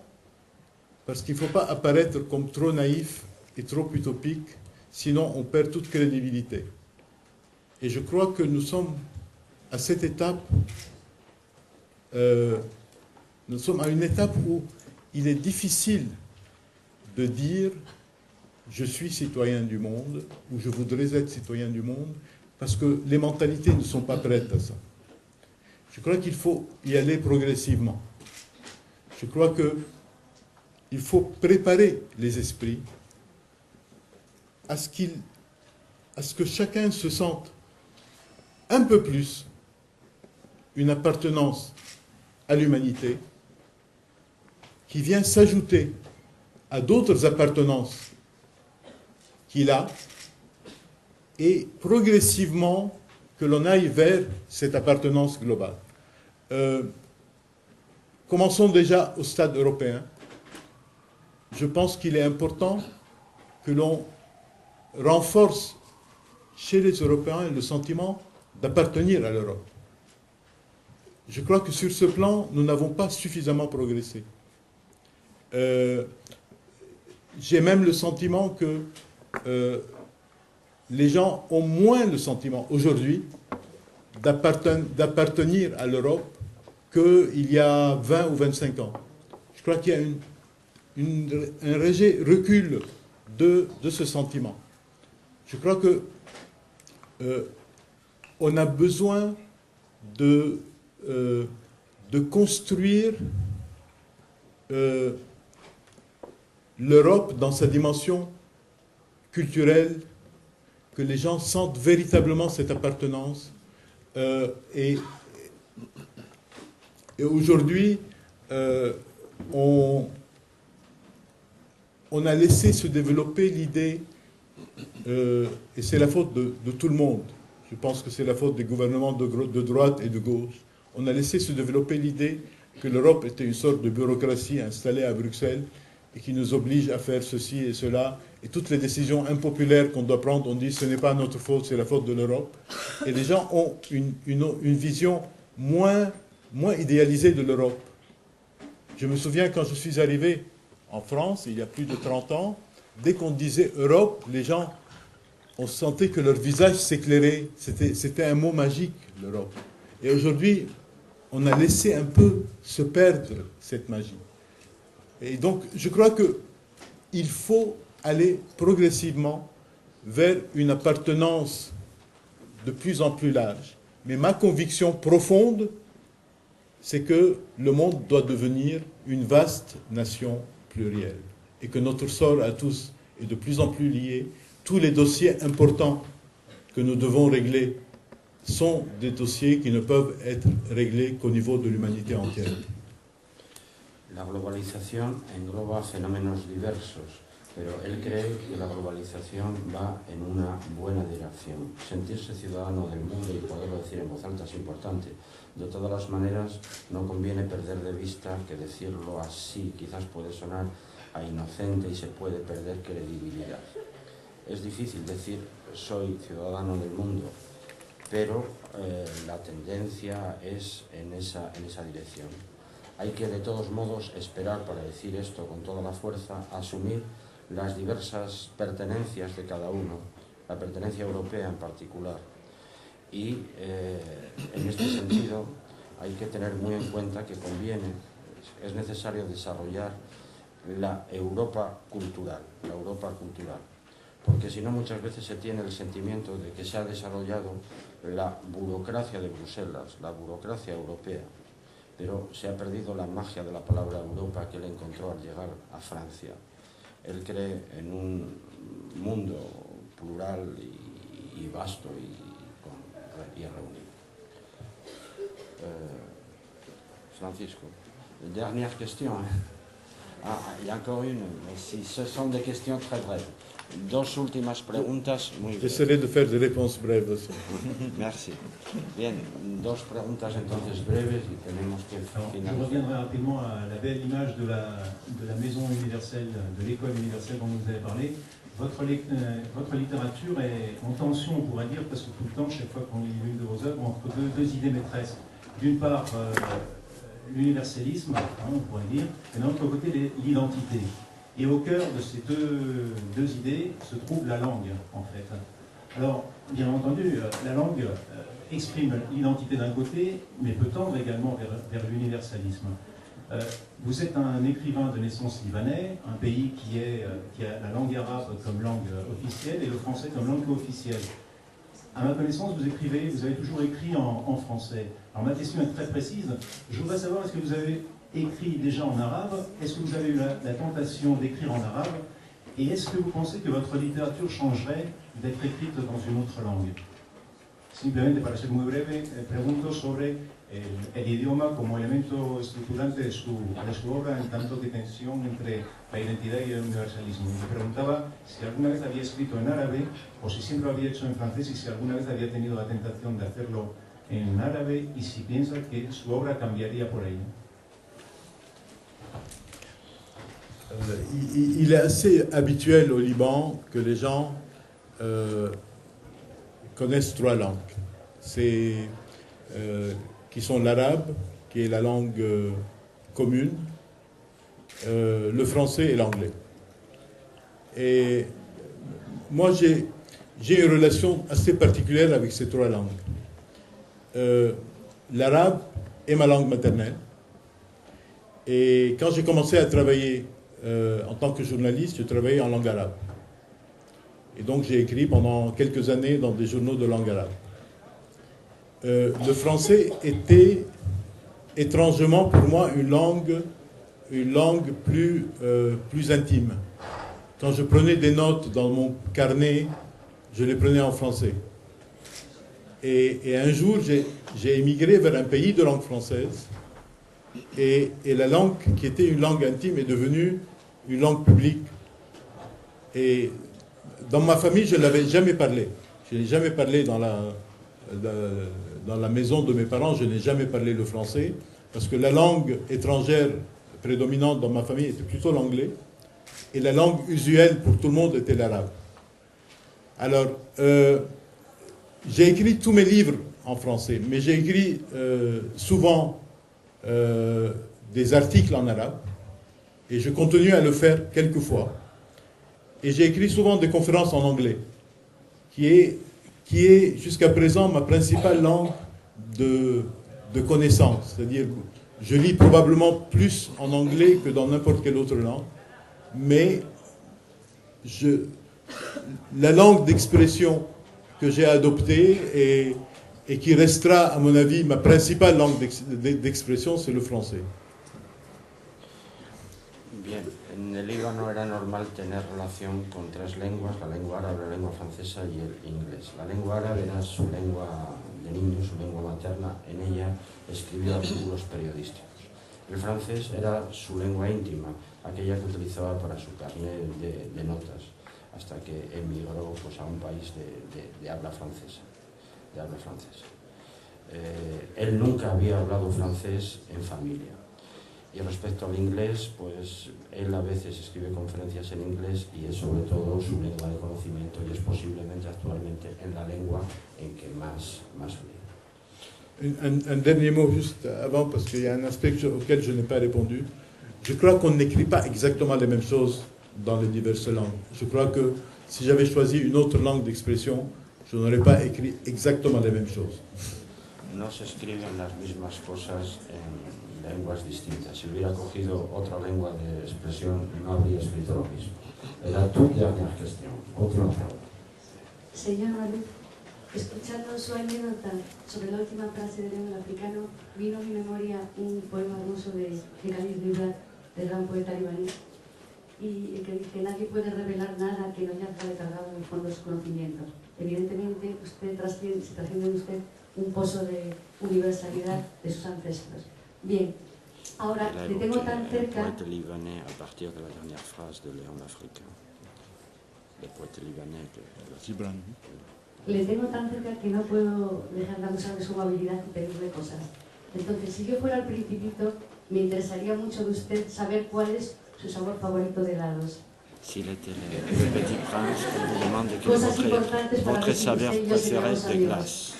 parce qu'il ne faut pas apparaître comme trop naïf et trop utopique, sinon on perd toute crédibilité. Et je crois que nous sommes à cette étape, nous sommes à une étape où il est difficile de dire je suis citoyen du monde ou je voudrais être citoyen du monde, parce que les mentalités ne sont pas prêtes à ça. Je crois qu'il faut y aller progressivement. Je crois qu'il faut préparer les esprits à ce que chacun se sente un peu plus une appartenance à l'humanité qui vient s'ajouter à d'autres appartenances qu'il a, et progressivement que l'on aille vers cette appartenance globale. Commençons déjà au stade européen. Je pense qu'il est important que l'on renforce chez les Européens le sentiment d'appartenir à l'Europe. Je crois que sur ce plan, nous n'avons pas suffisamment progressé. J'ai même le sentiment que les gens ont moins le sentiment aujourd'hui d'appartenir à l'Europe qu'il y a 20 ou 25 ans. Je crois qu'il y a un léger recul de ce sentiment. Je crois que on a besoin de construire l'Europe dans sa dimension culturelle, que les gens sentent véritablement cette appartenance. Et aujourd'hui, on a laissé se développer l'idée, et c'est la faute de tout le monde, je pense que c'est la faute des gouvernements de droite et de gauche, on a laissé se développer l'idée que l'Europe était une sorte de bureaucratie installée à Bruxelles et qui nous oblige à faire ceci et cela. Et toutes les décisions impopulaires qu'on doit prendre, on dit ce n'est pas notre faute, c'est la faute de l'Europe. Et les gens ont une vision moins idéalisée de l'Europe. Je me souviens quand je suis arrivé en France, il y a plus de 30 ans, dès qu'on disait Europe, les gens, on sentait que leur visage s'éclairait. C'était un mot magique, l'Europe. Et aujourd'hui, on a laissé un peu se perdre cette magie. Et donc, je crois qu'il faut aller progressivement vers une appartenance de plus en plus large. Mais ma conviction profonde, c'est que le monde doit devenir une vaste nation plurielle et que notre sort à tous est de plus en plus lié. Tous les dossiers importants que nous devons régler sont des dossiers qui ne peuvent être réglés qu'au niveau de l'humanité entière. La globalización engloba fenómenos diversos, pero él cree que la globalización va en una buena dirección. Sentirse ciudadano del mundo y poderlo decir en voz alta es importante. De todas las maneras, no conviene perder de vista que decirlo así quizás puede sonar a inocente y se puede perder credibilidad. Es difícil decir soy ciudadano del mundo, pero la tendencia es en esa dirección. Hay que de todos modos esperar para decir esto con toda la fuerza, asumir las diversas pertenencias de cada uno, la pertenencia europea en particular. Y en este sentido hay que tener muy en cuenta que conviene, es necesario desarrollar la Europa cultural, porque si no muchas veces se tiene el sentimiento de que se ha desarrollado la burocracia de Bruselas, la burocracia europea, pero se ha perdido la magia de la palabra Europa que él encontró al llegar a Francia. Él cree en un mundo plural y vasto y reunido. Francisco, dernière question. Ah, il y a encore une, mais si ce sont des questions très brèves. Dos últimas preguntas muy breves. J'essaierai de faire des réponses brèves aussi. Merci. Bien, dos preguntas entonces breves y tenemos que finalizar. Je reviendrai rapidement à la belle image de la maison universelle, de l'école universelle dont vous avez parlé. Votre littérature est en tension, on pourrait dire, parce que tout le temps, chaque fois qu'on lit l'une de vos œuvres, entre deux idées maîtresses. D'une part, l'universalisme, on pourrait dire, et d'un autre côté, l'identité. Et au cœur de ces deux idées se trouve la langue, en fait. Alors, bien entendu, la langue exprime l'identité d'un côté, mais peut tendre également vers l'universalisme. Vous êtes un écrivain de naissance libanais, un pays qui a la langue arabe comme langue officielle et le français comme langue officielle. À ma connaissance, vous avez toujours écrit en français. Alors ma question est très précise. Je voudrais savoir, est-ce que vous avez écrit déjà en arabe? Est-ce que vous avez eu la tentation d'écrire en arabe? Et est-ce que vous pensez que votre littérature changerait d'être écrite dans une autre langue? Simplemente, para ser muy breve, pregunto sobre el idioma como elemento estructurante de su obra, en tanto que tensión entre la identidad y el universalismo. Me preguntaba si alguna vez había escrito en árabe o si siempre lo había hecho en francés y si alguna vez había tenido la tentación de hacerlo en árabe y si piensa que su obra cambiaría por ello. Il est assez habituel au Liban que les gens connaissent trois langues. Qui sont l'arabe, qui est la langue commune, le français et l'anglais. Et moi, j'ai une relation assez particulière avec ces trois langues. L'arabe est ma langue maternelle. Et quand j'ai commencé à travailler en tant que journaliste, je travaillais en langue arabe. Et donc j'ai écrit pendant quelques années dans des journaux de langue arabe. Le français était étrangement pour moi une langue une langue plus intime. Quand je prenais des notes dans mon carnet, je les prenais en français. Et un jour, j'ai émigré vers un pays de langue française, et la langue qui était une langue intime est devenue une langue publique. Et dans ma famille, je ne l'avais jamais parlé. Je n'ai jamais parlé dans la maison de mes parents, je n'ai jamais parlé le français, parce que la langue étrangère prédominante dans ma famille était plutôt l'anglais, et la langue usuelle pour tout le monde était l'arabe. Alors, j'ai écrit tous mes livres en français, mais j'ai écrit souvent des articles en arabe, et je continue à le faire quelquefois. Et j'ai écrit souvent des conférences en anglais, qui est jusqu'à présent ma principale langue de connaissance. C'est-à-dire, je lis probablement plus en anglais que dans n'importe quelle autre langue, mais la langue d'expression que j'ai adoptée et qui restera, à mon avis, ma principale langue d'expression, c'est le français. Bien, en el Líbano era normal tener relación con tres lenguas, la lengua árabe, la lengua francesa y el inglés. La lengua árabe era su lengua de niño, su lengua materna, en ella escribía artículos periodísticos. El francés era su lengua íntima, aquella que utilizaba para su carnet de notas, hasta que emigró pues, a un país de habla francesa. Él nunca había hablado francés en familia. Y respecto al inglés, pues él a veces escribe conferencias en inglés y es sobre todo su lengua de conocimiento y es posiblemente actualmente en la lengua en que más lee. Un dernier mot juste avant, parce qu'il y a un aspect auquel je n'ai pas répondu. Je crois qu'on n'écrit pas exactement les mêmes choses dans les diverses langues. Je crois que si j'avais choisi une autre langue d'expression, je n'aurais pas écrit exactement les mêmes choses. No se escriben las mismas cosas en lenguas distintas. Si hubiera cogido otra lengua de expresión, no habría escrito lo mismo. Era tu dernière question. Otra pregunta. Señor Maluf, escuchando su anécdota sobre la última frase de León el Africano, vino a mi memoria un poema hermoso de Khalil Gibran, del gran poeta libanés, y que dice: nadie puede revelar nada que no haya recargado en el fondo de su conocimiento. Evidentemente, se trasciende de usted un pozo de universalidad de sus ancestros. Bien, ahora le tengo tan cerca... Le poète libanais à partir de la dernière phrase de Léon l'Africain. Le poète libanais de Gibran. Le tengo tan cerca que no puedo dejar de abusar de su amabilidad y pedirle cosas. Entonces, si yo fuera el Principito, me interesaría mucho de usted saber cuál es su sabor favorito de helados. S'il était le petit prince, on vous demande quel est votre saveur préférée de glace.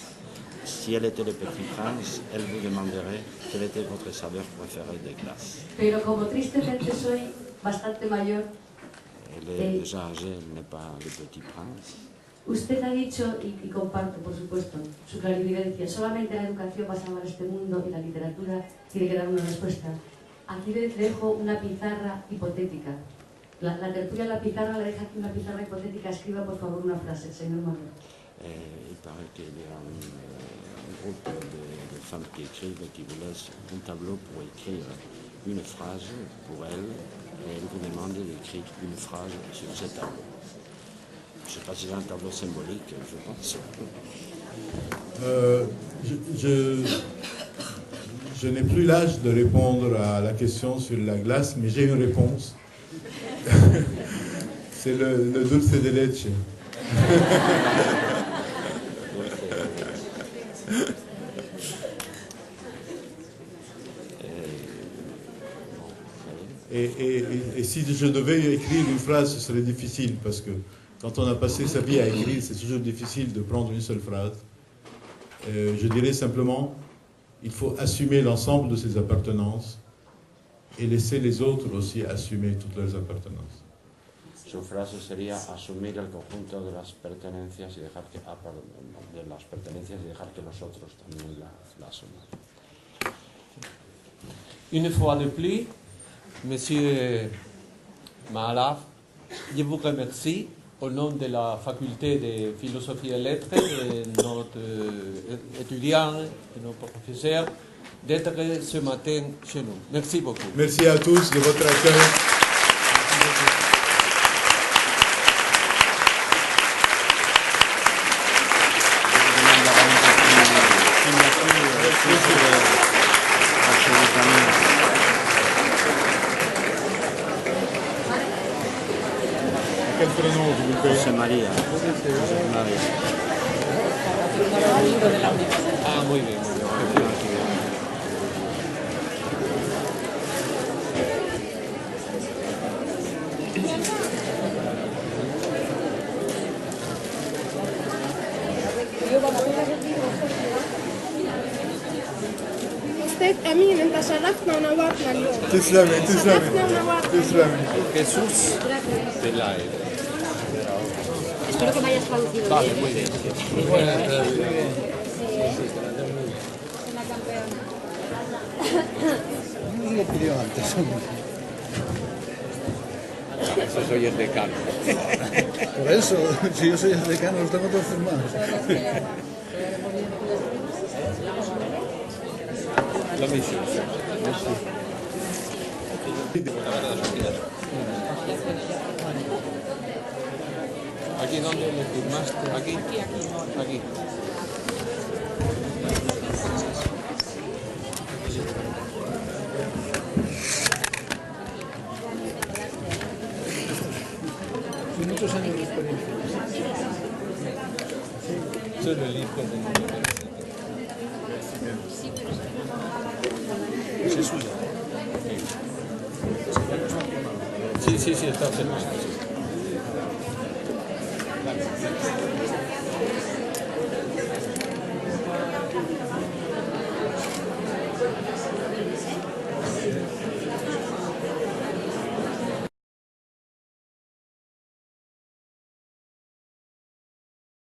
Si elle était le petit prince, elle vous demanderait quelle était votre saveur préférée de glace. Pero como tristemente soy bastante mayor, Elle est déjà âgée, elle n'est pas le petit prince. Usted ha dicho, y comparto por supuesto, su clarividencia, solamente la educación va a salvar este mundo y la literatura tiene que dar una respuesta. Aquí le dejo una pizarra hipotética. La tertulia, la pizarra, le deja aquí una pizarra hipotética. Escriba por favor una frase, señor Manuel. Il paraît qu'il y a un groupe de femmes qui écrivent et qui vous laissent un tableau pour écrire une phrase pour elles, et elles vous demandent d'écrire une phrase sur ce tableau. Je ne sais pas si c'est un tableau symbolique, je pense. Je n'ai plus l'âge de répondre à la question sur la glace, mais j'ai une réponse. C'est le dulce de leche. Et si je devais écrire une phrase, ce serait difficile, parce que quand on a passé sa vie à écrire, c'est toujours difficile de prendre une seule phrase. Je dirais simplement, il faut assumer l'ensemble de ses appartenances et laisser les autres aussi assumer toutes leurs appartenances. Su frase sería asumir el conjunto de las pertenencias y dejar que los otros también la asuman. Une fois de plus, Monsieur Malaf, je vous remercie au nom de la faculté de philosophie et lettres, de notre étudiant, de nos professeurs, d'être ce matin chez nous. Merci beaucoup. Merci à tous de votre accueil. Quel prénom vous voulez? José María. José María. Ah, muy bien. أمين أنت شرفنا ونورتنا اليوم. تسلمي تسلمي تسلمي. Jesús de la Espero que me hayas traducido Vale, bien. muy bien. No lo pidió antes, hombre. Eso soy el decano. Por eso, si yo soy el decano, los tengo todos firmados. Lo mismo. ¿Aquí dónde le firmaste? ¿Aquí? Aquí. Y muchos años de experiencia. Soy el hijo de mi universidad. Es suyo. Sí, está firmado.